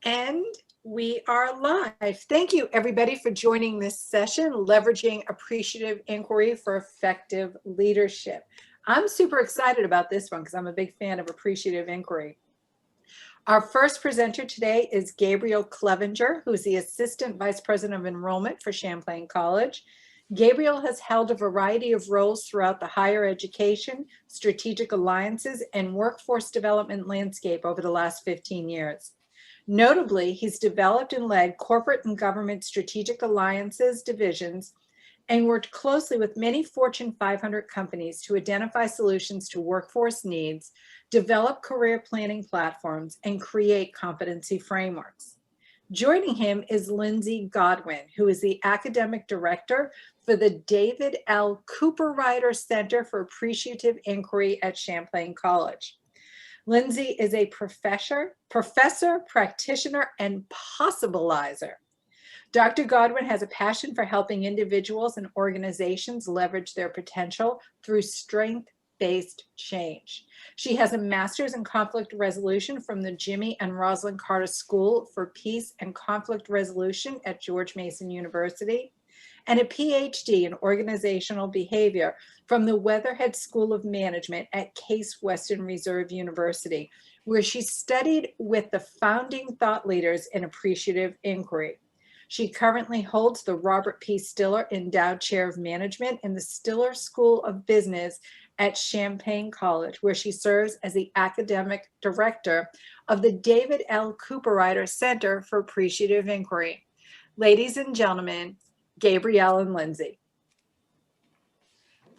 And we are live. Thank you, everybody, for joining this session, Leveraging Appreciative Inquiry for Effective Leadership. I'm super excited about this one because I'm a big fan of Appreciative Inquiry. Our first presenter today is Gabriel Clevenger, who's the Assistant Vice President of Enrollment for Champlain College. Gabriel has held a variety of roles throughout the higher education, strategic alliances, and workforce development landscape over the last 15 years. Notably, he's developed and led corporate and government strategic alliances divisions and worked closely with many Fortune 500 companies to identify solutions to workforce needs, develop career planning platforms, and create competency frameworks. Joining him is Lindsay Godwin, who is the Academic Director for the David L. Cooperrider Center for Appreciative Inquiry at Champlain College. Lindsay is a professor, practitioner, and possibilizer. Dr. Godwin has a passion for helping individuals and organizations leverage their potential through strength-based change. She has a master's in conflict resolution from the Jimmy and Rosalind Carter School for Peace and Conflict Resolution at George Mason University, and a PhD in organizational behavior from the Weatherhead School of Management at Case Western Reserve University, where she studied with the founding thought leaders in appreciative inquiry. She currently holds the Robert P. Stiller Endowed Chair of Management in the Stiller School of Business at Champlain College, where she serves as the academic director of the David L. Cooperrider Center for Appreciative Inquiry. Ladies and gentlemen, Gabrielle and Lindsay.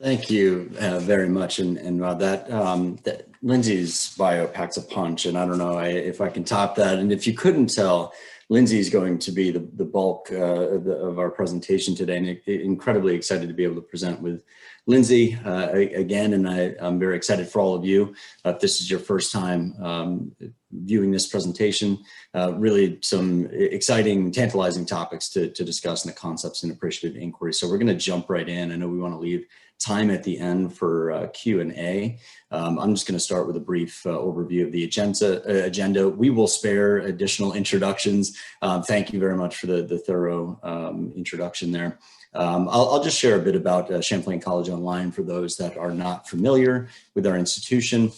Thank you very much, and that Lindsay's bio packs a punch, and I don't know if I can top that. And if you couldn't tell, Lindsay is going to be the bulk of our presentation today, and incredibly excited to be able to present with Lindsay again. And I'm very excited for all of you. If this is your first time viewing this presentation, really some exciting, tantalizing topics to discuss in the concepts in appreciative inquiry. So we're going to jump right in. I know we want to leave time at the end for Q&A. I'm just going to start with a brief overview of the agenda. We will spare additional introductions. Thank you very much for the thorough introduction there. I'll just share a bit about Champlain College Online for those that are not familiar with our institution.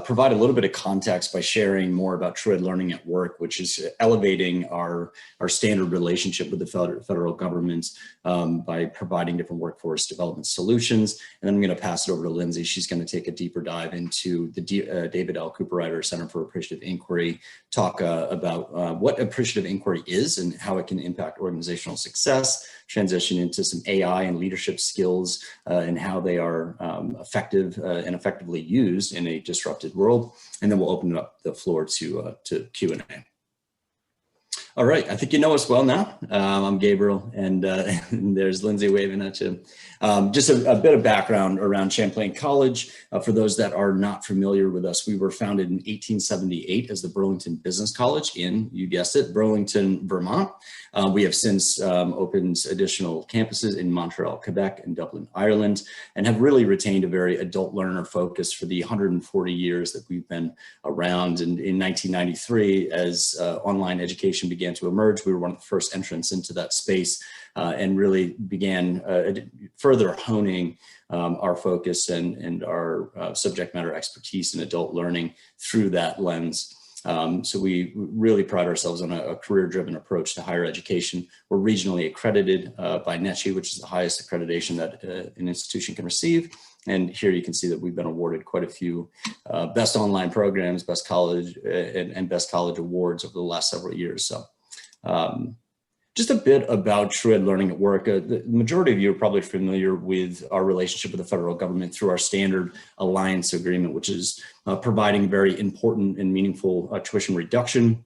Provide a little bit of context by sharing more about true ed learning at work, which is elevating our standard relationship with the federal government by providing different workforce development solutions. And then I'm going to pass it over to Lindsay. She's going to take a deeper dive into the David L. Cooperrider Center for Appreciative Inquiry, talk about what appreciative inquiry is and how it can impact organizational success, transition into some AI and leadership skills and how they are effective and effectively used in a disrupted world. And then we'll open up the floor to Q&A. All right, I think you know us well now. I'm Gabriel, and there's Lindsay waving at you. Just a bit of background around Champlain College. For those that are not familiar with us, we were founded in 1878 as the Burlington Business College in, you guessed it, Burlington, Vermont. We have since opened additional campuses in Montreal, Quebec, and Dublin, Ireland, and have really retained a very adult learner focus for the 140 years that we've been around. And in 1993, as online education began to emerge, we were one of the first entrants into that space and really began further honing our focus and our subject matter expertise in adult learning through that lens. So we really pride ourselves on a career-driven approach to higher education. We're regionally accredited by NETCHI, which is the highest accreditation that an institution can receive. And here you can see that we've been awarded quite a few best online programs, best college and best college awards over the last several years. So just a bit about true ed learning at work. The majority of you are probably familiar with our relationship with the federal government through our standard alliance agreement, which is providing very important and meaningful tuition reduction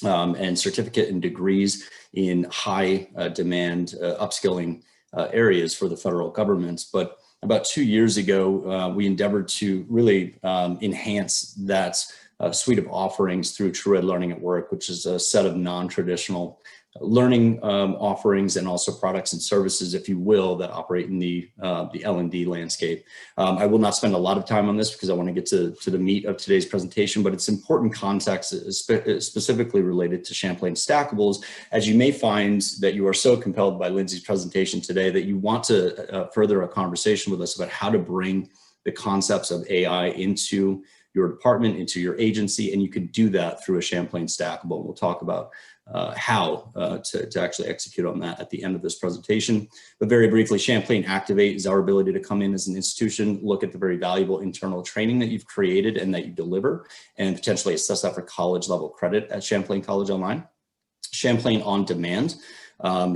and certificate and degrees in high demand upskilling areas for the federal government. But about 2 years ago, we endeavored to really enhance that suite of offerings through TrueEd Learning at Work, which is a set of non-traditional learning offerings and also products and services, if you will, that operate in the L&D landscape. I will not spend a lot of time on this because I want to get to the meat of today's presentation, but it's important context specifically related to Champlain Stackables, as you may find that you are so compelled by Lindsay's presentation today that you want to further a conversation with us about how to bring the concepts of AI into your department, into your agency, and you can do that through a Champlain Stackable. We'll talk about how to actually execute on that at the end of this presentation. But very briefly, Champlain Activate is our ability to come in as an institution, look at the very valuable internal training that you've created and that you deliver, and potentially assess that for college level credit at Champlain College Online. Champlain On Demand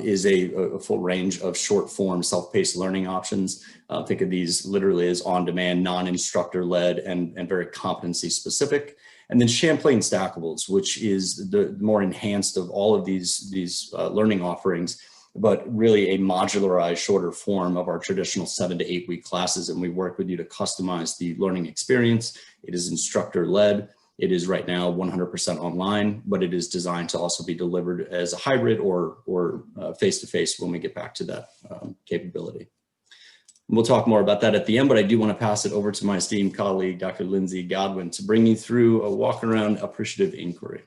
is a full range of short form self-paced learning options. Think of these literally as on-demand, non-instructor led and very competency specific. And then Champlain Stackables, which is the more enhanced of all of these learning offerings, but really a modularized shorter form of our traditional 7 to 8 week classes. And we work with you to customize the learning experience. It is instructor led. It is right now 100% online, but it is designed to also be delivered as a hybrid or face-to-face when we get back to that capability. We'll talk more about that at the end, but I do want to pass it over to my esteemed colleague, Dr. Lindsay Godwin, to bring you through a walk around appreciative inquiry.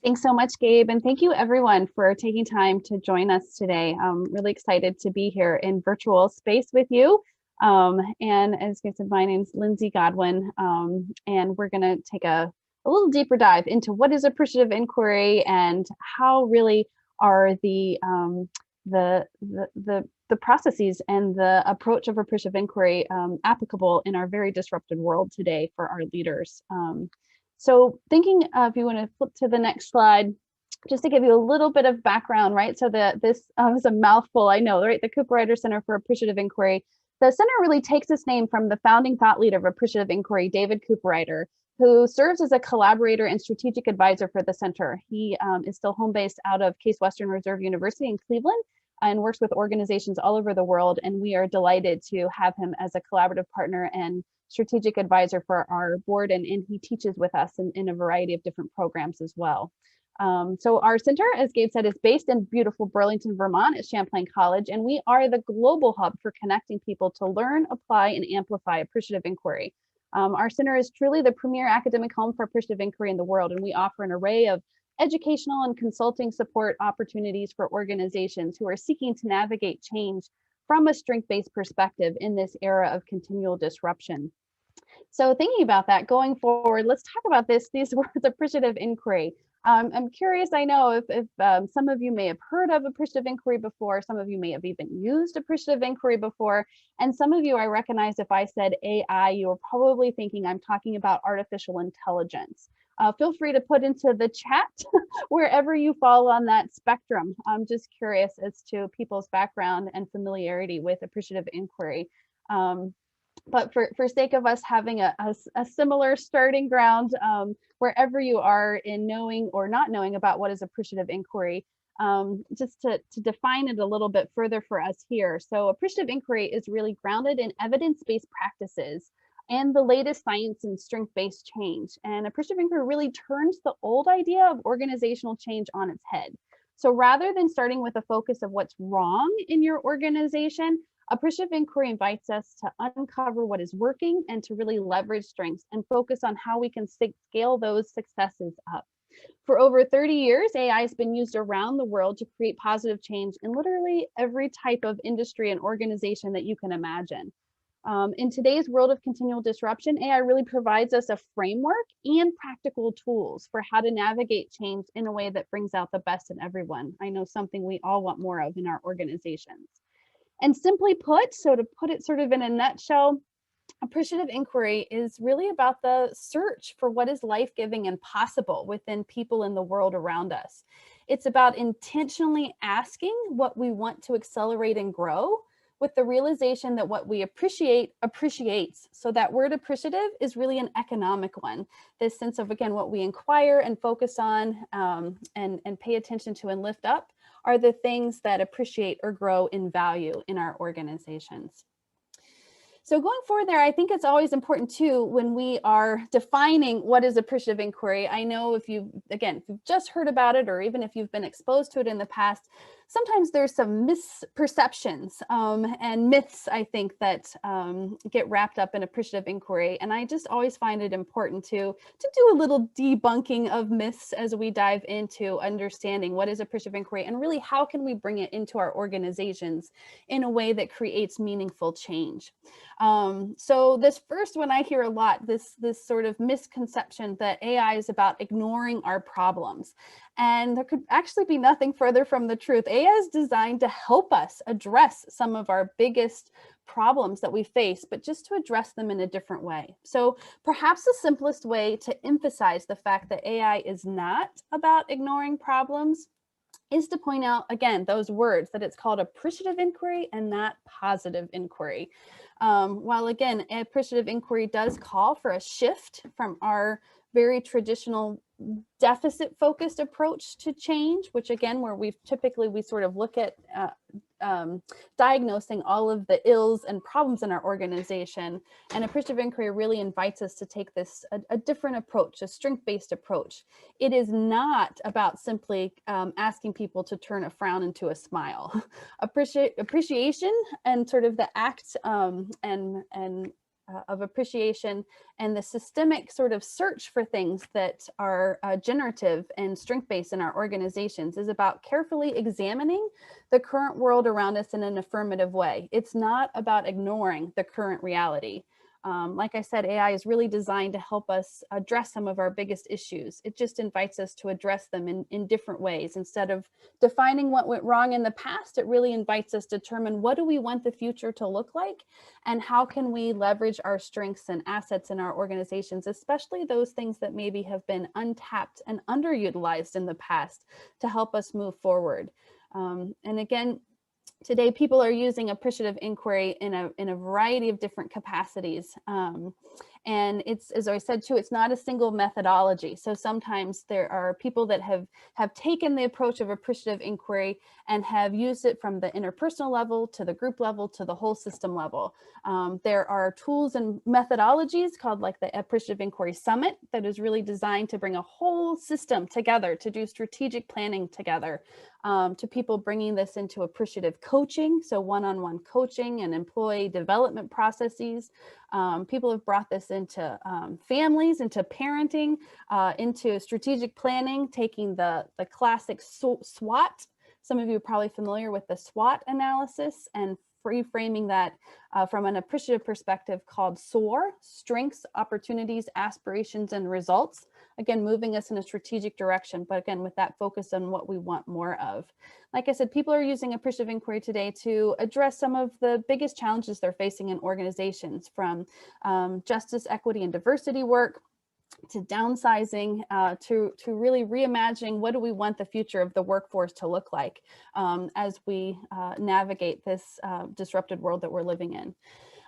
Thanks so much, Gabe, and thank you everyone for taking time to join us today. I'm really excited to be here in virtual space with you. And as Gabe said, my name's Lindsay Godwin, and we're going to take a little deeper dive into what is appreciative inquiry and how really are the processes and the approach of appreciative inquiry applicable in our very disrupted world today for our leaders. So thinking, if you want to flip to the next slide, just to give you a little bit of background, right? So this is a mouthful, I know, right? The Cooperrider Center for Appreciative Inquiry. The center really takes its name from the founding thought leader of appreciative inquiry, David Cooperrider, who serves as a collaborator and strategic advisor for the center. He is still home based out of Case Western Reserve University in Cleveland and works with organizations all over the world. And we are delighted to have him as a collaborative partner and strategic advisor for our board. And he teaches with us in a variety of different programs as well. So our center, as Gabe said, is based in beautiful Burlington, Vermont at Champlain College, and we are the global hub for connecting people to learn, apply, and amplify appreciative inquiry. Our center is truly the premier academic home for appreciative inquiry in the world, and we offer an array of educational and consulting support opportunities for organizations who are seeking to navigate change from a strength-based perspective in this era of continual disruption. So thinking about that going forward, let's talk about these words, appreciative inquiry. I'm curious, I know if some of you may have heard of appreciative inquiry before, some of you may have even used appreciative inquiry before, and some of you, I recognize if I said AI, you're probably thinking I'm talking about artificial intelligence. Feel free to put into the chat wherever you fall on that spectrum. I'm just curious as to people's background and familiarity with appreciative inquiry. But for sake of us having a similar starting ground, wherever you are in knowing or not knowing about what is appreciative inquiry, just to define it a little bit further for us here. So appreciative inquiry is really grounded in evidence-based practices and the latest science and strength-based change. And appreciative inquiry really turns the old idea of organizational change on its head. So rather than starting with a focus of what's wrong in your organization, appreciative inquiry invites us to uncover what is working and to really leverage strengths and focus on how we can scale those successes up. For over 30 years, AI has been used around the world to create positive change in literally every type of industry and organization that you can imagine. In today's world of continual disruption, AI really provides us a framework and practical tools for how to navigate change in a way that brings out the best in everyone. I know something we all want more of in our organizations. And simply put, so to put it sort of in a nutshell, appreciative inquiry is really about the search for what is life-giving and possible within people in the world around us. It's about intentionally asking what we want to accelerate and grow with the realization that what we appreciate appreciates. So that word appreciative is really an economic one. This sense of, again, what we inquire and focus on and pay attention to and lift up are the things that appreciate or grow in value in our organizations. So going forward there, I think it's always important too, when we are defining what is appreciative inquiry. I know if you've just heard about it, or even if you've been exposed to it in the past, sometimes there's some misperceptions and myths, I think, that get wrapped up in appreciative inquiry. And I just always find it important to do a little debunking of myths as we dive into understanding what is appreciative inquiry, and really how can we bring it into our organizations in a way that creates meaningful change. So this first one I hear a lot, this sort of misconception that AI is about ignoring our problems. And there could actually be nothing further from the truth. AI is designed to help us address some of our biggest problems that we face, but just to address them in a different way. So perhaps the simplest way to emphasize the fact that AI is not about ignoring problems is to point out, again, those words, that it's called appreciative inquiry and not positive inquiry. While again, appreciative inquiry does call for a shift from our very traditional deficit focused approach to change, which again, where we sort of look at diagnosing all of the ills and problems in our organization. And appreciative inquiry really invites us to take this a different approach, a strength-based approach. It is not about simply asking people to turn a frown into a smile. Appreciation and sort of the act of appreciation and the systemic sort of search for things that are generative and strength-based in our organizations is about carefully examining the current world around us in an affirmative way. It's not about ignoring the current reality. Like I said, AI is really designed to help us address some of our biggest issues. It just invites us to address them in different ways. Instead of defining what went wrong in the past, it really invites us to determine, what do we want the future to look like? And how can we leverage our strengths and assets in our organizations, especially those things that maybe have been untapped and underutilized in the past, to help us move forward. And again, today, people are using appreciative inquiry in a variety of different capacities. And it's, as I said too, it's not a single methodology. So sometimes there are people that have taken the approach of appreciative inquiry and have used it from the interpersonal level to the group level to the whole system level. There are tools and methodologies called like the Appreciative Inquiry Summit that is really designed to bring a whole system together to do strategic planning together. To people bringing this into appreciative coaching, so one-on-one coaching and employee development processes. People have brought this into families, into parenting, into strategic planning, taking the classic SWOT. Some of you are probably familiar with the SWOT analysis, and reframing that from an appreciative perspective called SOAR, strengths, opportunities, aspirations, and results. Again, moving us in a strategic direction, but again, with that focus on what we want more of. Like I said, people are using appreciative inquiry today to address some of the biggest challenges they're facing in organizations, from justice, equity, and diversity work, to downsizing, to really reimagining what do we want the future of the workforce to look like as we navigate this disrupted world that we're living in.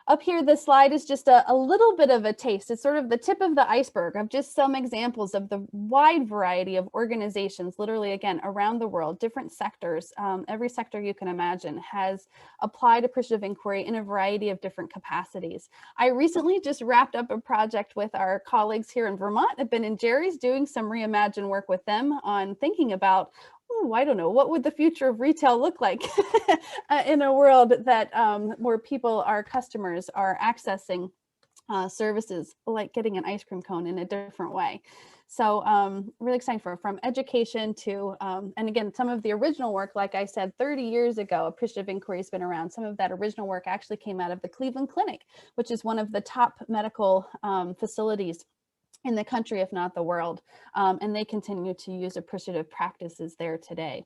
Up here, this slide is just a little bit of a taste. It's sort of the tip of the iceberg of just some examples of the wide variety of organizations, literally, again, around the world, different sectors. Every sector you can imagine has applied appreciative inquiry in a variety of different capacities. I recently just wrapped up a project with our colleagues here in Vermont at Ben & Jerry's, doing some reimagine work with them on thinking about, I don't know, what would the future of retail look like in a world that where people, our customers, are accessing services like getting an ice cream cone in a different way. So really excited from education to, and again, some of the original work, like I said, 30 years ago, appreciative inquiry has been around. Some of that original work actually came out of the Cleveland Clinic, which is one of the top medical facilities in the country, if not the world, and they continue to use appreciative practices there today.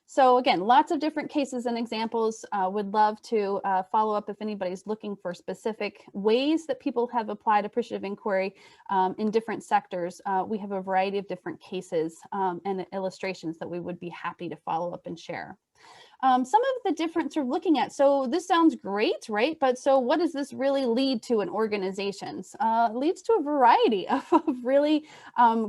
So again, lots of different cases and examples. Would love to follow up if anybody's looking for specific ways that people have applied appreciative inquiry in different sectors. We have a variety of different cases and illustrations that we would be happy to follow up and share. some of the different sort of looking at, so this sounds great, right? But so what does this really lead to in organizations? Leads to a variety of really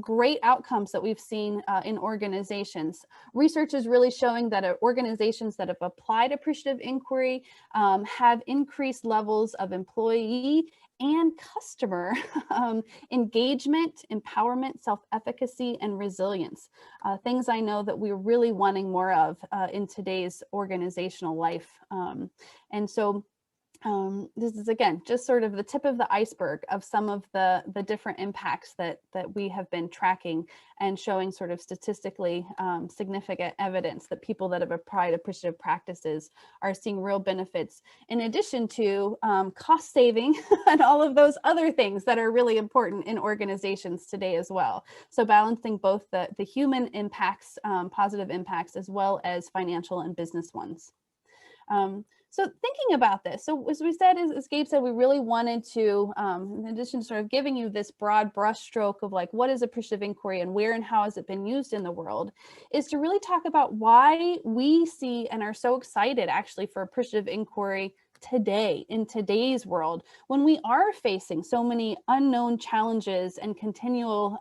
great outcomes that we've seen in organizations. Research is really showing that organizations that have applied appreciative inquiry have increased levels of employee and customer engagement, empowerment, self-efficacy, and resilience. Things I know that we're really wanting more of in today's organizational life. And so this is, again, just sort of the tip of the iceberg of some of the different impacts that we have been tracking and showing sort of statistically significant evidence that people that have applied appreciative practices are seeing real benefits, in addition to cost saving and all of those other things that are really important in organizations today as well. So balancing both the human impacts, positive impacts, as well as financial and business ones. So thinking about this, so as we said, as Gabe said, we really wanted to, in addition to sort of giving you this broad brushstroke of like, what is appreciative inquiry and where and how has it been used in the world, is to really talk about why we see and are so excited actually for appreciative inquiry today, in today's world, when we are facing so many unknown challenges and continual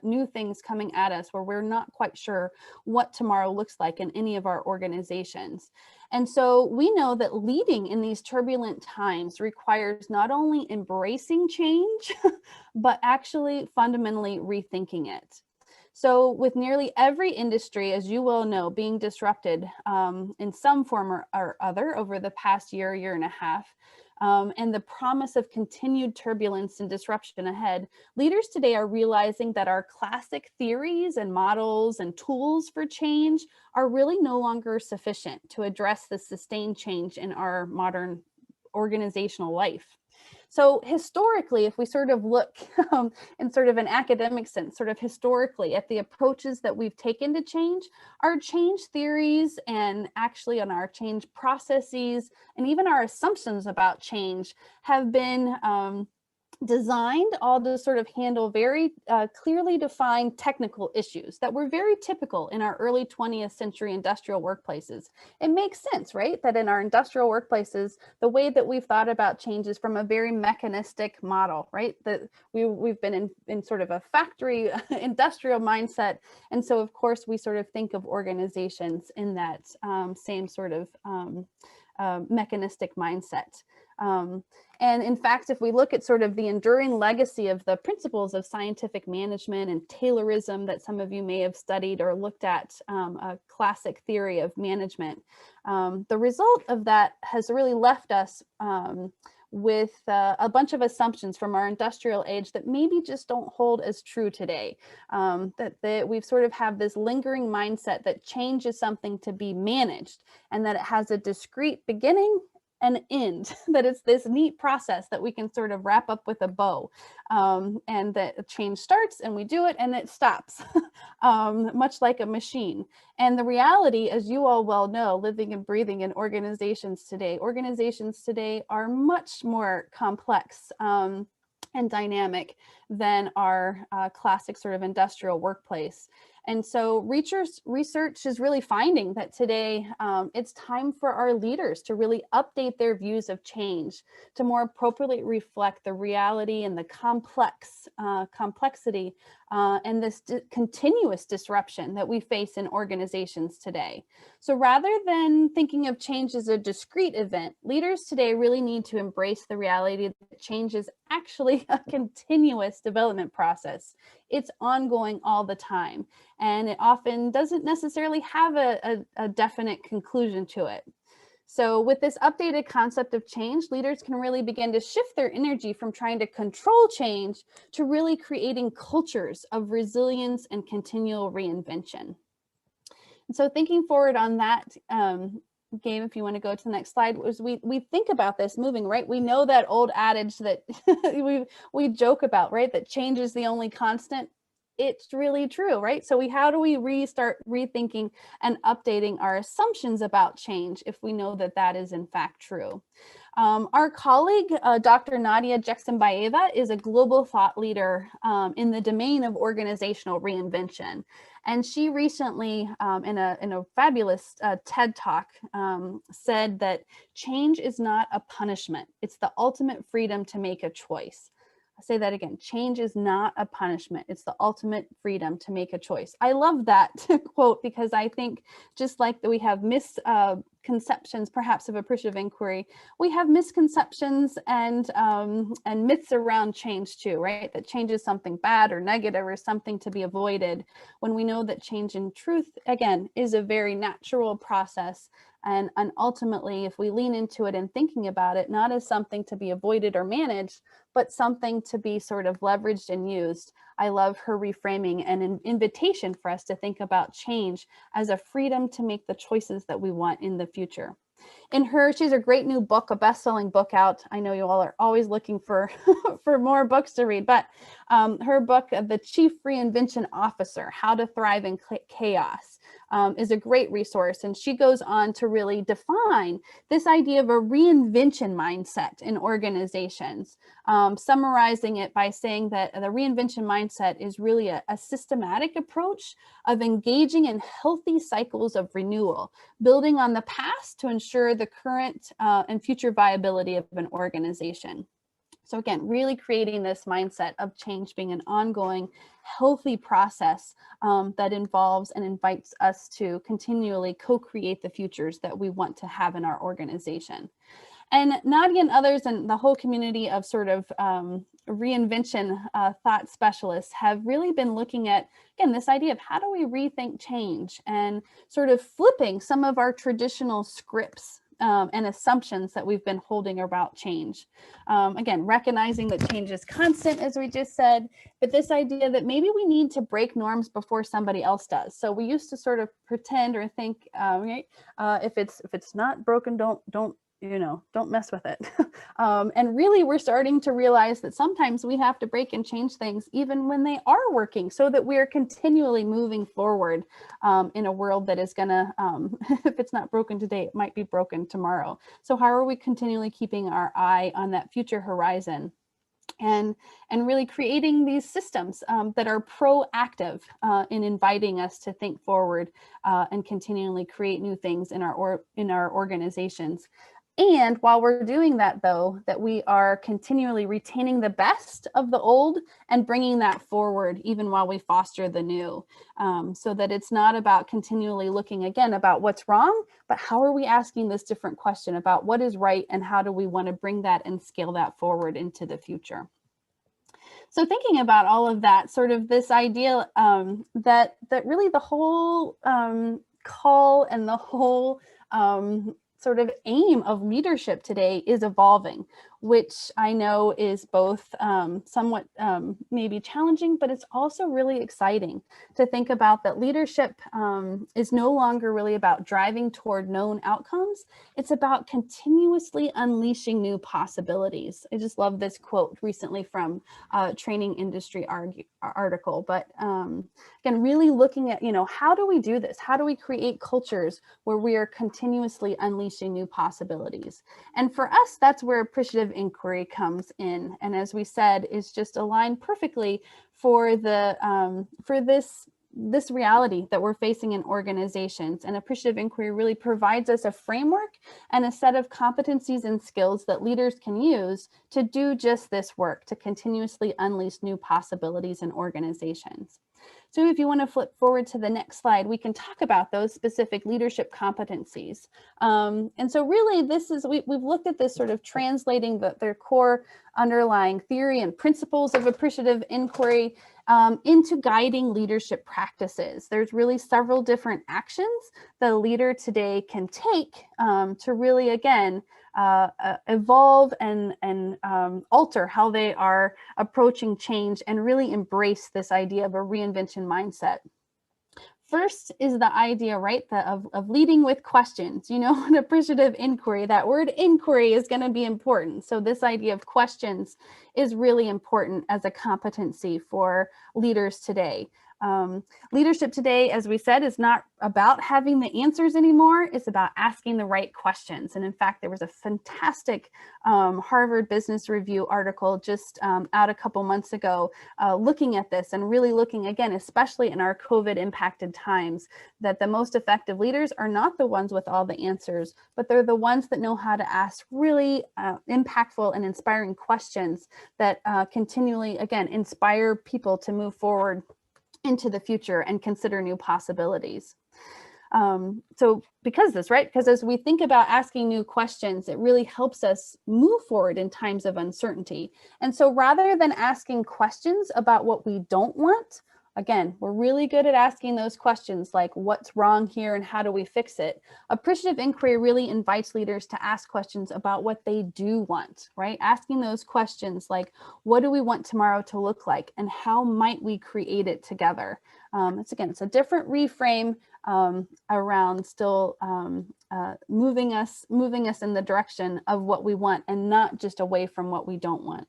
new things coming at us where we're not quite sure what tomorrow looks like in any of our organizations. And so we know that leading in these turbulent times requires not only embracing change, but actually fundamentally rethinking it. So with nearly every industry, as you well know, being disrupted in some form or other over the past year and a half, and the promise of continued turbulence and disruption ahead, leaders today are realizing that our classic theories and models and tools for change are really no longer sufficient to address the sustained change in our modern organizational life. So historically, if we sort of look in sort of an academic sense, sort of historically at the approaches that we've taken to change, our change theories and actually on our change processes and even our assumptions about change have been designed all to sort of handle very clearly defined technical issues that were very typical in our early 20th century industrial workplaces. It makes sense, right? That in our industrial workplaces, the way that we've thought about change is from a very mechanistic model, right? That we've been in sort of a factory industrial mindset. And so of course, we sort of think of organizations in that same sort of mechanistic mindset. And in fact, if we look at sort of the enduring legacy of the principles of scientific management and Taylorism that some of you may have studied or looked at, a classic theory of management, the result of that has really left us with a bunch of assumptions from our industrial age that maybe just don't hold as true today. That we've sort of have this lingering mindset that change is something to be managed and that it has a discrete beginning and end, that it's this neat process that we can sort of wrap up with a bow, and that change starts and we do it and it stops, much like a machine. And the reality, as you all well know, living and breathing in organizations today are much more complex and dynamic than our classic sort of industrial workplace. And so research is really finding that today it's time for our leaders to really update their views of change to more appropriately reflect the reality and the complexity and this continuous disruption that we face in organizations today. So rather than thinking of change as a discrete event, leaders today really need to embrace the reality that change is actually a continuous development process. It's ongoing all the time, and it often doesn't necessarily have a definite conclusion to it. So with this updated concept of change, leaders can really begin to shift their energy from trying to control change to really creating cultures of resilience and continual reinvention. And so thinking forward on that, Gabe, if you want to go to the next slide, was we think about this moving, right? We know that old adage that we joke about, right? That change is the only constant. It's really true, right? So how do we restart rethinking and updating our assumptions about change if we know that that is in fact true? Our colleague, Dr. Nadia Jackson-Baeva, is a global thought leader in the domain of organizational reinvention. And she recently, in a fabulous TED Talk, said that change is not a punishment. It's the ultimate freedom to make a choice. I'll say that again. Change is not a punishment. It's the ultimate freedom to make a choice. I love that quote because I think just like we have misconceptions perhaps of appreciative inquiry, we have misconceptions and myths around change too, right? That change is something bad or negative or something to be avoided, when we know that change in truth, again, is a very natural process. And ultimately, if we lean into it and thinking about it, not as something to be avoided or managed, but something to be sort of leveraged and used. I love her reframing and an invitation for us to think about change as a freedom to make the choices that we want in the future. She has a great new book, a best-selling book out. I know you all are always looking for for more books to read, but her book, The Chief Reinvention Officer, How to Thrive in Chaos, is a great resource. And she goes on to really define this idea of a reinvention mindset in organizations, summarizing it by saying that the reinvention mindset is really a systematic approach of engaging in healthy cycles of renewal, building on the past to ensure the current and future viability of an organization. So again, really creating this mindset of change being an ongoing, healthy process that involves and invites us to continually co-create the futures that we want to have in our organization. And Nadia and others and the whole community of sort of reinvention thought specialists have really been looking at, again, this idea of how do we rethink change and sort of flipping some of our traditional scripts and assumptions that we've been holding about change. Again, recognizing that change is constant, as we just said, but this idea that maybe we need to break norms before somebody else does. So we used to sort of pretend or think, right, if it's not broken, don't mess with it. And really, we're starting to realize that sometimes we have to break and change things even when they are working, so that we're continually moving forward in a world that is gonna, if it's not broken today, it might be broken tomorrow. So how are we continually keeping our eye on that future horizon? And really creating these systems that are proactive in inviting us to think forward and continually create new things in our organizations. And while we're doing that, though, that we are continually retaining the best of the old and bringing that forward, even while we foster the new, so that it's not about continually looking again about what's wrong, but how are we asking this different question about what is right and how do we want to bring that and scale that forward into the future. So thinking about all of that, sort of this idea that really the whole call and the whole sort of aim of leadership today is evolving, which I know is both somewhat maybe challenging, but it's also really exciting to think about that leadership is no longer really about driving toward known outcomes. It's about continuously unleashing new possibilities. I just love this quote recently from a training industry article, but again, really looking at, how do we do this? How do we create cultures where we are continuously unleashing new possibilities? And for us, that's where appreciative inquiry comes in. And as we said, is just aligned perfectly for this reality that we're facing in organizations. And appreciative inquiry really provides us a framework and a set of competencies and skills that leaders can use to do just this work, to continuously unleash new possibilities in organizations. So if you want to flip forward to the next slide, we can talk about those specific leadership competencies. And so really we've looked at this sort of translating their core underlying theory and principles of appreciative inquiry into guiding leadership practices. There's really several different actions that a leader today can take to really, again, evolve and alter how they are approaching change and really embrace this idea of a reinvention mindset. First is the idea, right, of leading with questions. An appreciative inquiry, that word inquiry is going to be important. So this idea of questions is really important as a competency for leaders today. Leadership today, as we said, is not about having the answers anymore. It's about asking the right questions. And in fact, there was a fantastic Harvard Business Review article just out a couple months ago looking at this and really looking, again, especially in our COVID impacted times, that the most effective leaders are not the ones with all the answers, but they're the ones that know how to ask really impactful and inspiring questions that continually, again, inspire people to move forward into the future and consider new possibilities. So because this, right? Because as we think about asking new questions, it really helps us move forward in times of uncertainty. And so rather than asking questions about what we don't want, again, we're really good at asking those questions like what's wrong here and how do we fix it? Appreciative inquiry really invites leaders to ask questions about what they do want, right? Asking those questions like, what do we want tomorrow to look like and how might we create it together? It's a different reframe around still moving us in the direction of what we want and not just away from what we don't want.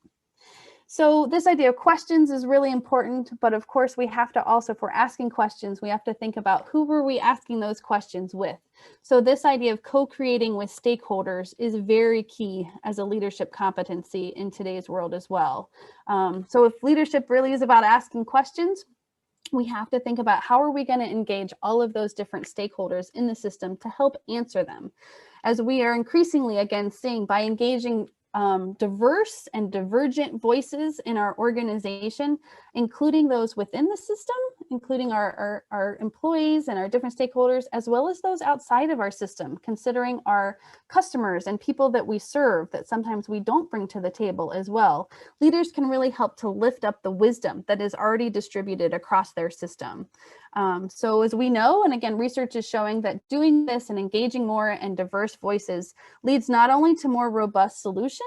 So this idea of questions is really important, but of course we have to also, if we're asking questions, we have to think about who were we asking those questions with. So this idea of co-creating with stakeholders is very key as a leadership competency in today's world as well. So if leadership really is about asking questions, we have to think about how are we going to engage all of those different stakeholders in the system to help answer them. As we are increasingly, again, seeing by engaging diverse and divergent voices in our organization, including those within the system, including our employees and our different stakeholders, as well as those outside of our system, considering our customers and people that we serve that sometimes we don't bring to the table as well. Leaders can really help to lift up the wisdom that is already distributed across their system. So as we know, and again, research is showing that doing this and engaging more and diverse voices leads not only to more robust solutions,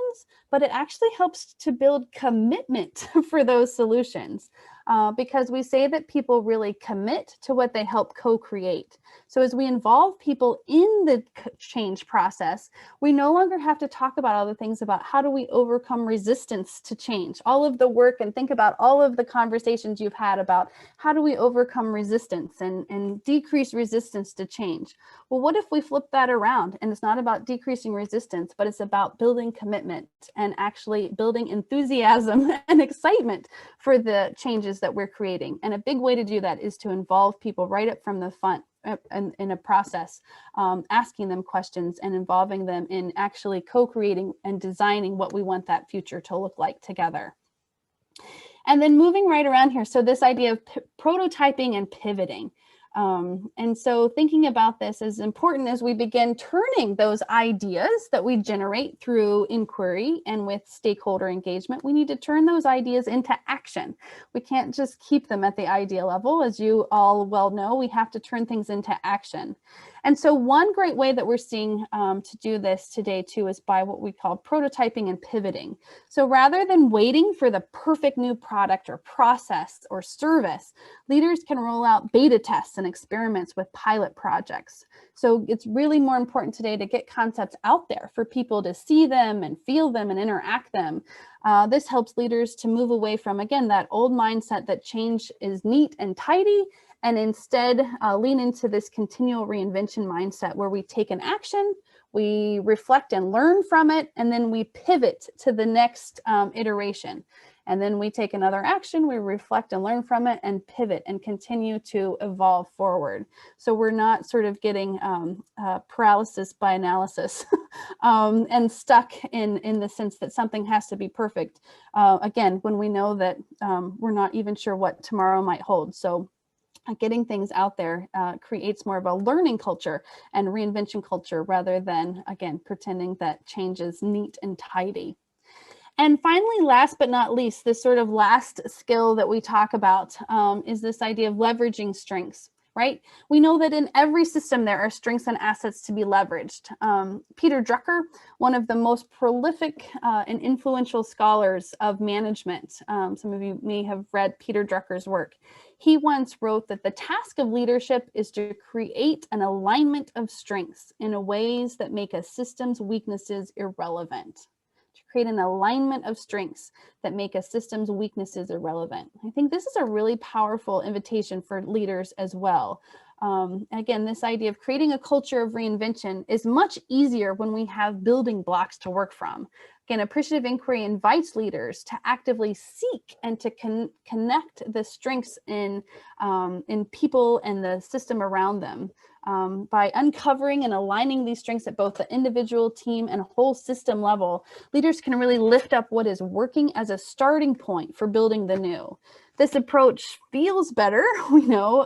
but it actually helps to build commitment for those solutions. Because we say that people really commit to what they help co-create. So as we involve people in the change process, we no longer have to talk about all the things about how do we overcome resistance to change, all of the work, and think about all of the conversations you've had about how do we overcome resistance and decrease resistance to change. Well, what if we flip that around and it's not about decreasing resistance, but it's about building commitment and actually building enthusiasm and excitement for the changes that we're creating. And a big way to do that is to involve people right up from the front in a process, asking them questions and involving them in actually co-creating and designing what we want that future to look like together. And then moving right around here, so this idea of prototyping and pivoting. And so thinking about this is important as we begin turning those ideas that we generate through inquiry and with stakeholder engagement. We need to turn those ideas into action. We can't just keep them at the idea level. As you all well know, we have to turn things into action. And so one great way that we're seeing to do this today too is by what we call prototyping and pivoting. So rather than waiting for the perfect new product or process or service, leaders can roll out beta tests and experiments with pilot projects. So it's really more important today to get concepts out there for people to see them and feel them and interact them. This helps leaders to move away from, again, that old mindset that change is neat and tidy, and instead lean into this continual reinvention mindset where we take an action, we reflect and learn from it, and then we pivot to the next iteration. And then we take another action, we reflect and learn from it and pivot and continue to evolve forward. So we're not sort of getting paralysis by analysis and stuck in the sense that something has to be perfect. Again, when we know that we're not even sure what tomorrow might hold. So getting things out there creates more of a learning culture and reinvention culture rather than, again, pretending that change is neat and tidy. And finally, last but not least, this sort of last skill that we talk about is this idea of leveraging strengths, right? We know that in every system there are strengths and assets to be leveraged. Peter Drucker, one of the most prolific and influential scholars of management, some of you may have read Peter Drucker's work. He once wrote that the task of leadership is to create an alignment of strengths in ways that make a system's weaknesses irrelevant. create an alignment of strengths that make a system's weaknesses irrelevant. I think this is a really powerful invitation for leaders as well. Again, this idea of creating a culture of reinvention is much easier when we have building blocks to work from. Again, appreciative inquiry invites leaders to actively seek and to connect the strengths in people and the system around them. By uncovering and aligning these strengths at both the individual, team, and whole system level, leaders can really lift up what is working as a starting point for building the new. This approach feels better, we know,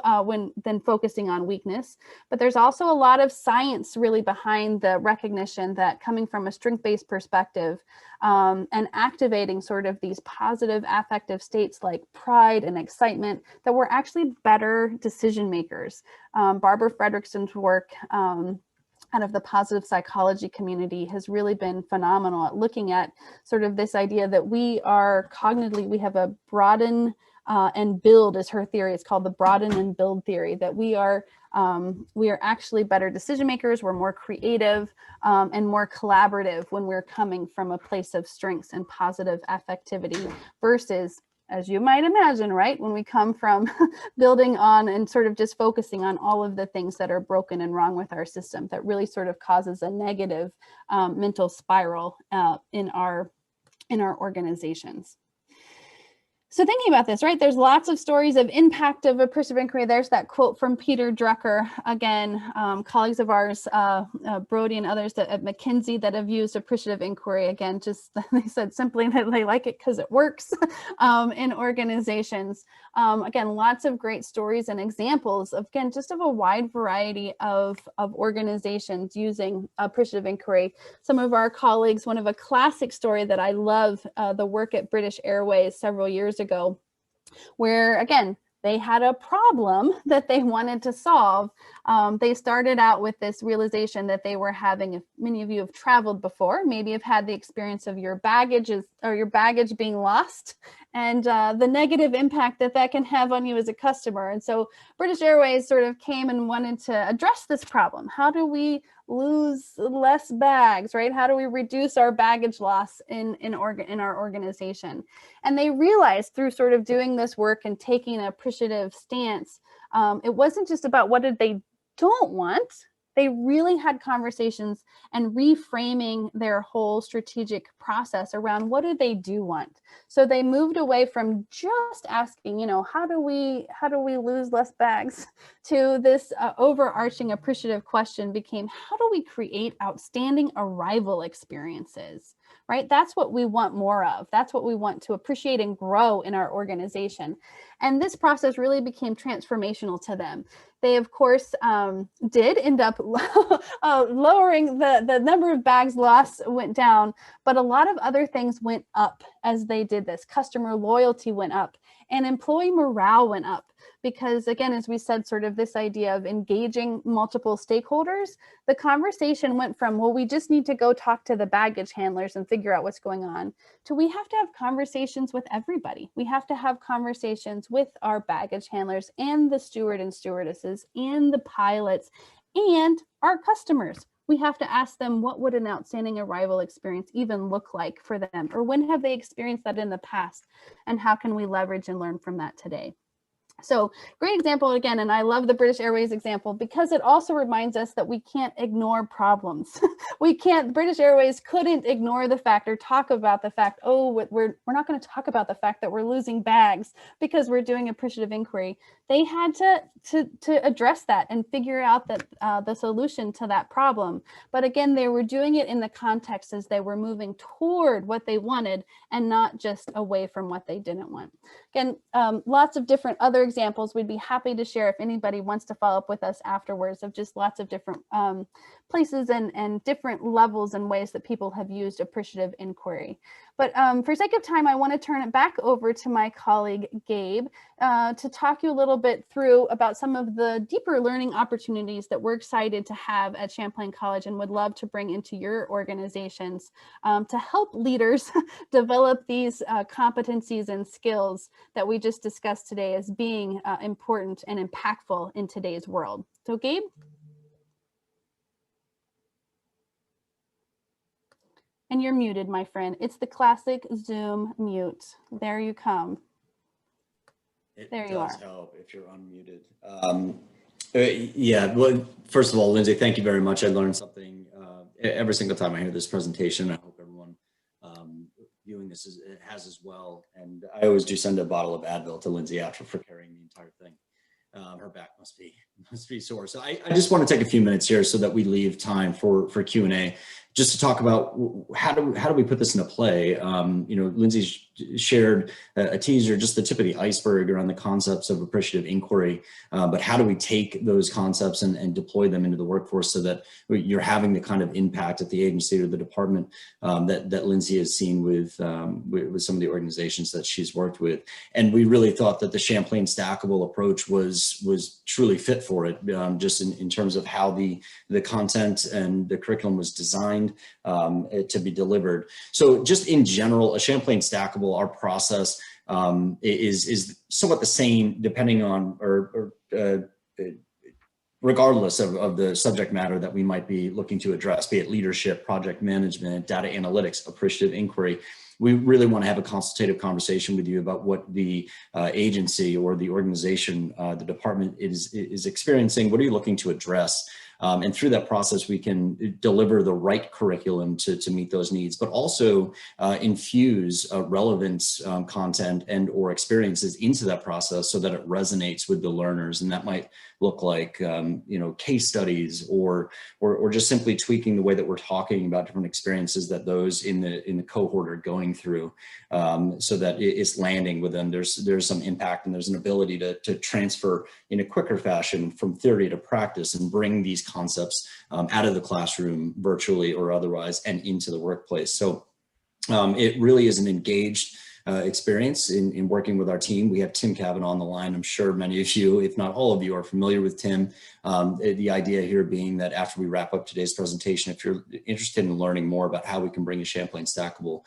than focusing on weakness, but there's also a lot of science really behind the recognition that coming from a strength-based perspective and activating sort of these positive affective states like pride and excitement, that we're actually better decision makers. Barbara Fredrickson's work out of the positive psychology community has really been phenomenal at looking at sort of this idea that we are cognitively, we have a broaden and build is her theory. It's called the broaden and build theory, that we are actually better decision makers. We're more creative and more collaborative when we're coming from a place of strengths and positive affectivity versus, as you might imagine, right, when we come from building on and sort of just focusing on all of the things that are broken and wrong with our system, that really sort of causes a negative mental spiral in our organizations. So thinking about this, right, there's lots of stories of impact of appreciative inquiry. There's that quote from Peter Drucker, again, colleagues of ours, Brody and others at McKinsey that have used appreciative inquiry. Again, just they said simply that they like it because it works in organizations. Again, lots of great stories and examples of, again, just of a wide variety of organizations using appreciative inquiry. Some of our colleagues, one of a classic story that I love, the work at British Airways several years ago, where again, they had a problem that they wanted to solve. They started out with this realization that they were having, if many of you have traveled before, maybe have had the experience of your baggage being lost and the negative impact that can have on you as a customer. And so British Airways sort of came and wanted to address this problem. How do we lose less bags, right? How do we reduce our baggage loss in our organization? And they realized through sort of doing this work and taking an appreciative stance, it wasn't just about what did they don't want. They really had conversations and reframing their whole strategic process around what do they do want. So they moved away from just asking, how do we lose less bags, to this overarching appreciative question became, how do we create outstanding arrival experiences? Right? That's what we want more of. That's what we want to appreciate and grow in our organization. And this process really became transformational to them. They, of course, did end up lowering the number of bags lost went down, but a lot of other things went up as they did this. Customer loyalty went up and employee morale went up. Because again, as we said, sort of this idea of engaging multiple stakeholders, the conversation went from, well, we just need to go talk to the baggage handlers and figure out what's going on, to we have to have conversations with everybody. We have to have conversations with our baggage handlers and the steward and stewardesses and the pilots and our customers. We have to ask them, what would an outstanding arrival experience even look like for them? Or when have they experienced that in the past? And how can we leverage and learn from that today? So great example again, and I love the British Airways example because it also reminds us that we can't ignore problems. British Airways couldn't ignore the fact or talk about the fact, oh, we're not going to talk about the fact that we're losing bags because we're doing appreciative inquiry. They had to address that and figure out that the solution to that problem. But again, they were doing it in the context as they were moving toward what they wanted and not just away from what they didn't want. Again, lots of different other examples we'd be happy to share if anybody wants to follow up with us afterwards, of just lots of different places and different levels and ways that people have used appreciative inquiry. But for sake of time, I want to turn it back over to my colleague, Gabe, to talk you a little bit through about some of the deeper learning opportunities that we're excited to have at Champlain College and would love to bring into your organizations to help leaders develop these competencies and skills that we just discussed today as being important and impactful in today's world. So Gabe? And you're muted, my friend. It's the classic Zoom mute. There you come. There you are. It does help if you're unmuted. Yeah, well, first of all, Lindsay, thank you very much. I learned something every single time I hear this presentation. I hope everyone viewing this has as well. And I always do send a bottle of Advil to Lindsay after for carrying the entire thing. Her back must be sore. So I just want to take a few minutes here so that we leave time for Q&A, just to talk about how do we put this into play. Lindsay shared a teaser, just the tip of the iceberg around the concepts of appreciative inquiry, but how do we take those concepts and deploy them into the workforce so that you're having the kind of impact at the agency or the department that Lindsay has seen with some of the organizations that she's worked with. And we really thought that the Champlain stackable approach was truly fit for it, just in terms of how the content and the curriculum was designed to be delivered. So just in general, a Champlain stackable, our process is somewhat the same depending on regardless of the subject matter that we might be looking to address, be it leadership, project management, data analytics, appreciative inquiry. We really want to have a consultative conversation with you about what the agency or the organization, the department is experiencing. What are you looking to address? And through that process, we can deliver the right curriculum to meet those needs, but also infuse relevant content and or experiences into that process so that it resonates with the learners. And that might look like case studies or just simply tweaking the way that we're talking about different experiences that those in the cohort are going through, so that it's landing with them. There's some impact and there's an ability to transfer in a quicker fashion from theory to practice and bring these concepts out of the classroom virtually or otherwise and into the workplace. So it really is an engaged experience in working with our team. We have Tim Kavanaugh on the line. I'm sure many of you, if not all of you, are familiar with Tim. The idea here being that after we wrap up today's presentation, if you're interested in learning more about how we can bring a Champlain stackable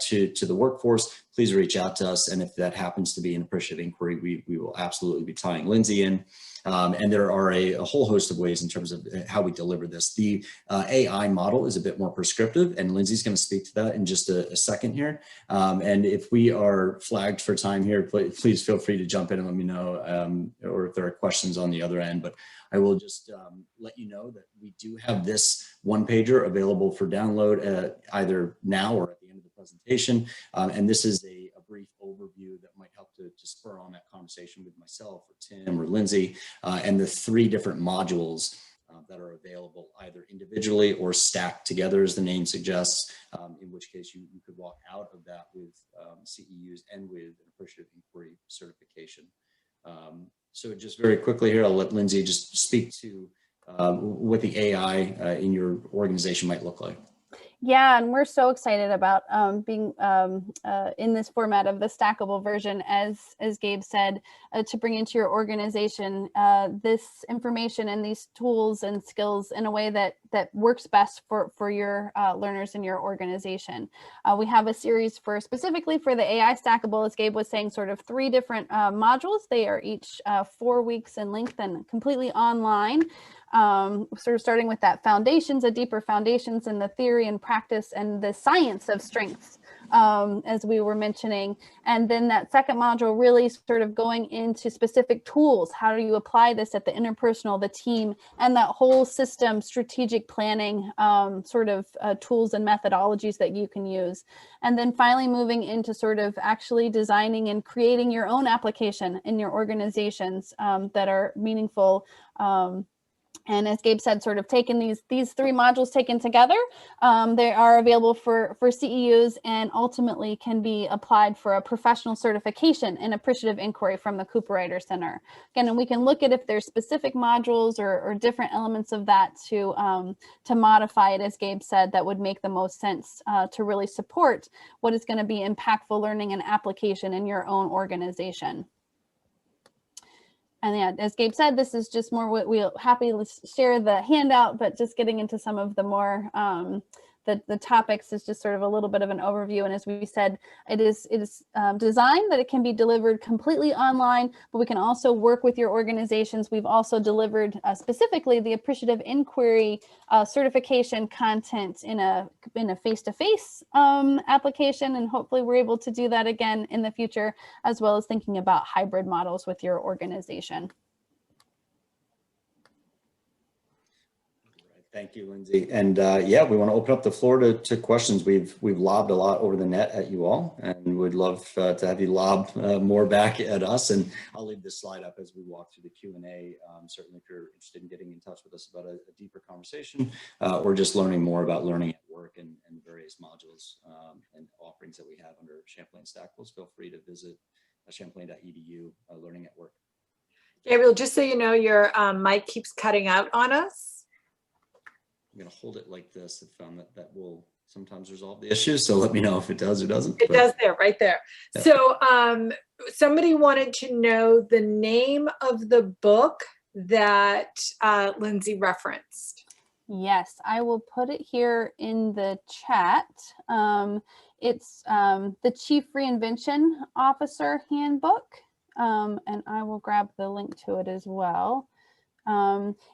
to the workforce, please reach out to us. And if that happens to be an appreciative inquiry, we will absolutely be tying Lindsay in. And there are a whole host of ways in terms of how we deliver this. The AI model is a bit more prescriptive, and Lindsay's going to speak to that in just a second here. And if we are flagged for time here, please feel free to jump in and let me know, or if there are questions on the other end. But I will just let you know that we do have this one-pager available for download either now or at the end of the presentation. And this is a brief overview that might help to spur on that conversation with myself or Tim or Lindsay, and the 3 different modules that are available either individually or stacked together, as the name suggests, in which case you could walk out of that with CEUs and with an appreciative inquiry certification. So just very quickly here, I'll let Lindsay just speak to what the AI in your organization might look like. Yeah, and we're so excited about being in this format of the stackable version, as Gabe said, to bring into your organization this information and these tools and skills in a way that works best for your learners in your organization. We have a series specifically for the AI stackable, as Gabe was saying, sort of 3 different modules. They are each 4 weeks in length and completely online. Sort of starting with that foundations, a deeper foundations in the theory and practice and the science of strengths, as we were mentioning. And then that second module really sort of going into specific tools. How do you apply this at the interpersonal, the team, and that whole system strategic planning sort of tools and methodologies that you can use. And then finally moving into sort of actually designing and creating your own application in your organizations that are meaningful. And as Gabe said, sort of taking these 3 modules taken together, they are available for CEUs and ultimately can be applied for a professional certification in appreciative inquiry from the Cooper Writer Center. Again, and we can look at if there's specific modules or different elements of that to modify it, as Gabe said, that would make the most sense to really support what is going to be impactful learning and application in your own organization. And yeah, as Gabe said, this is just more what we'll happily share the handout, but just getting into some of the more the topics is just sort of a little bit of an overview. And as we said, it is designed that it can be delivered completely online, but we can also work with your organizations. We've also delivered specifically the Appreciative Inquiry certification content in a face-to-face application, and hopefully we're able to do that again in the future, as well as thinking about hybrid models with your organization. Thank you, Lindsay. And yeah, we want to open up the floor to questions. We've lobbed a lot over the net at you all, and would love to have you lob more back at us. And I'll leave this slide up as we walk through the Q&A. Certainly, if you're interested in getting in touch with us about a deeper conversation, or just learning more about learning at work and various modules and offerings that we have under Champlain Stackables, feel free to visit champlain.edu learning at work. Gabriel, just so you know, your mic keeps cutting out on us. I'm going to hold it like this. I found that will sometimes resolve the issue. So let me know if it does or doesn't. It does there, right there. Yeah. So somebody wanted to know the name of the book that Lindsay referenced. Yes, I will put it here in the chat. It's the Chief Reinvention Officer Handbook, and I will grab the link to it as well.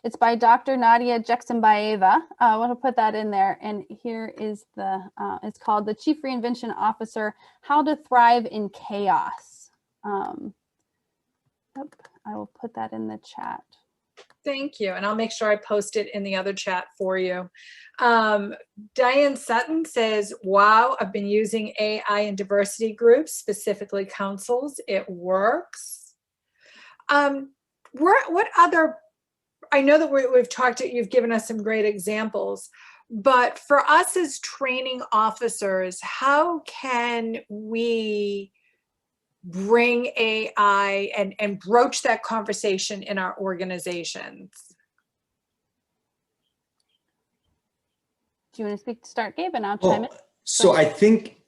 It's by Dr. Nadia Jackson-Baeva. I want to put that in there. And here is it's called The Chief Reinvention Officer, How to Thrive in Chaos. I will put that in the chat. Thank you. And I'll make sure I post it in the other chat for you. Diane Sutton says, wow, I've been using AI in diversity groups, specifically councils. It works. What other, I know that we've talked, you've given us some great examples, but for us as training officers, how can we bring AI and broach that conversation in our organizations? Do you want to start, Gabe, and I'll chime in? So I think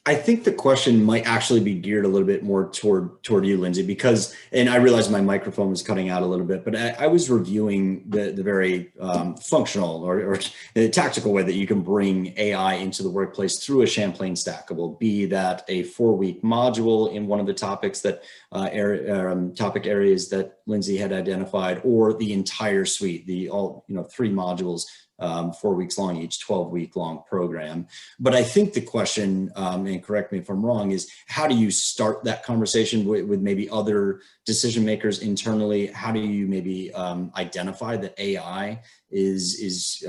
the question might actually be geared a little bit more toward you, Lindsay, because, and I realized my microphone was cutting out a little bit, but I was reviewing the very functional or the tactical way that you can bring AI into the workplace through a Champlain Stackable, be that a 4-week module in one of the topics that topic areas that Lindsay had identified, or the entire suite, the 3 modules, 4 weeks long, each 12-week long program. But I think the question, and correct me if I'm wrong, is how do you start that conversation with maybe other decision makers internally? How do you maybe identify that AI is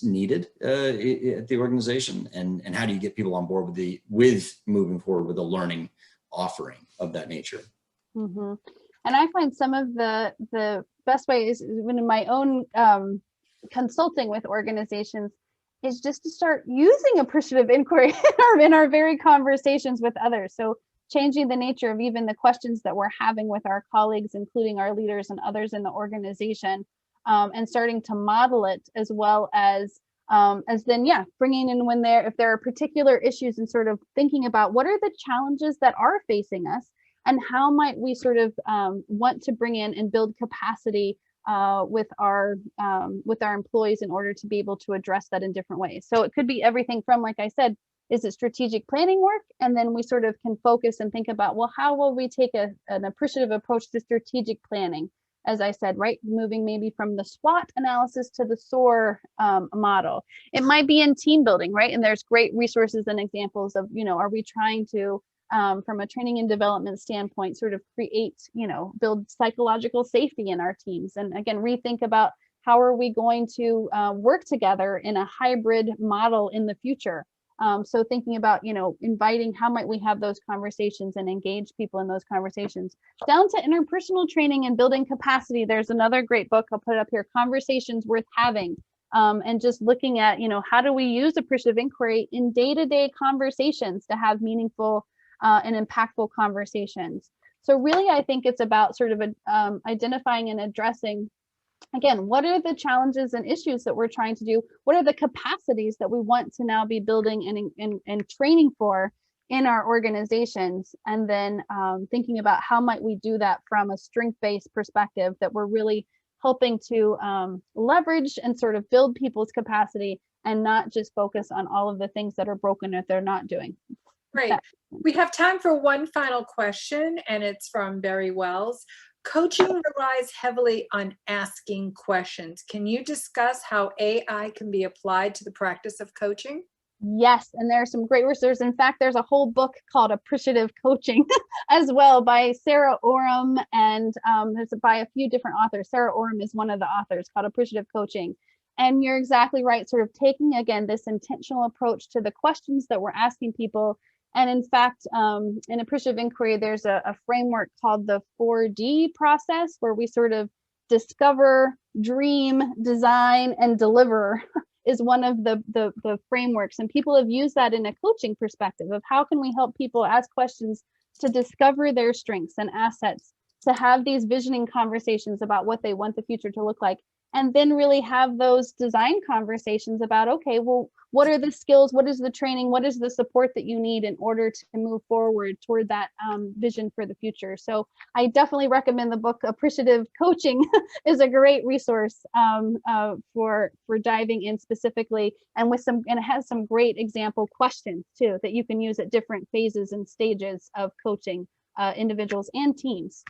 needed at the organization, and how do you get people on board with moving forward with a learning offering of that nature? Mm-hmm. And I find some of the best ways, even in my own consulting with organizations, is just to start using appreciative inquiry in our very conversations with others. So changing the nature of even the questions that we're having with our colleagues, including our leaders and others in the organization, and starting to model it, as well as then, yeah, bringing in if there are particular issues, and sort of thinking about what are the challenges that are facing us, and how might we sort of want to bring in and build capacity with our employees in order to be able to address that in different ways. So it could be everything from, like I said, is it strategic planning work? And then we sort of can focus and think about, well, how will we take an appreciative approach to strategic planning? As I said, right, moving maybe from the SWOT analysis to the SOAR model. It might be in team building, right? And there's great resources and examples of, are we trying to, from a training and development standpoint, sort of create, build psychological safety in our teams. And again, rethink about how are we going to work together in a hybrid model in the future. So thinking about, inviting, how might we have those conversations and engage people in those conversations, down to interpersonal training and building capacity. There's another great book, I'll put it up here, Conversations Worth Having. And just looking at, how do we use appreciative inquiry in day-to-day conversations to have meaningful and impactful conversations. So really, I think it's about sort of identifying and addressing, again, what are the challenges and issues that we're trying to do? What are the capacities that we want to now be building and training for in our organizations? And then thinking about how might we do that from a strength-based perspective, that we're really helping to leverage and sort of build people's capacity and not just focus on all of the things that are broken that they're not doing. Great. We have time for one final question, and it's from Barry Wells. Coaching relies heavily on asking questions. Can you discuss how AI can be applied to the practice of coaching? Yes, and there are some great resources. In fact, there's a whole book called Appreciative Coaching as well by Sarah Oram, and there's by a few different authors. Sarah Oram is one of the authors, called Appreciative Coaching. And you're exactly right, sort of taking, again, this intentional approach to the questions that we're asking people. And in fact, in Appreciative Inquiry, there's a framework called the 4D process, where we sort of discover, dream, design, and deliver is one of the frameworks. And people have used that in a coaching perspective of how can we help people ask questions to discover their strengths and assets, to have these visioning conversations about what they want the future to look like, and then really have those design conversations about, okay, well, what are the skills, what is the training, what is the support that you need in order to move forward toward that vision for the future. So I definitely recommend the book Appreciative Coaching is a great resource for diving in specifically, and and it has some great example questions too that you can use at different phases and stages of coaching individuals and teams.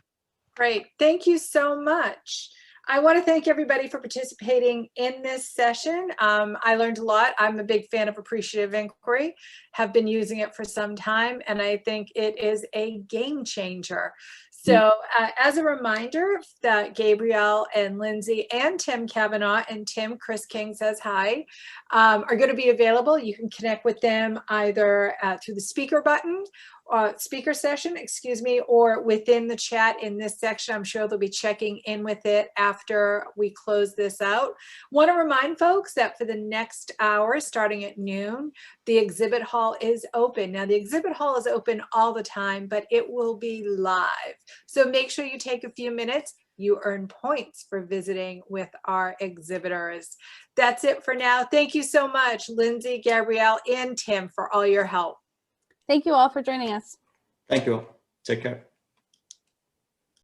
Great. Thank you so much. I want to thank everybody for participating in this session. I learned a lot. I'm a big fan of Appreciative Inquiry, have been using it for some time, and I think it is a game changer. So as a reminder that Gabrielle and Lindsay and Tim Kavanaugh and Chris King says hi, are going to be available. You can connect with them either through the speaker button, speaker session, excuse me, or within the chat in this section. I'm sure they'll be checking in with it after we close this out. Want to remind folks that for the next hour, starting at noon, the exhibit hall is open. Now, the exhibit hall is open all the time, but it will be live. So make sure you take a few minutes. You earn points for visiting with our exhibitors. That's it for now. Thank you so much, Lindsay, Gabrielle, and Tim, for all your help. Thank you all for joining us. Thank you all. Take care.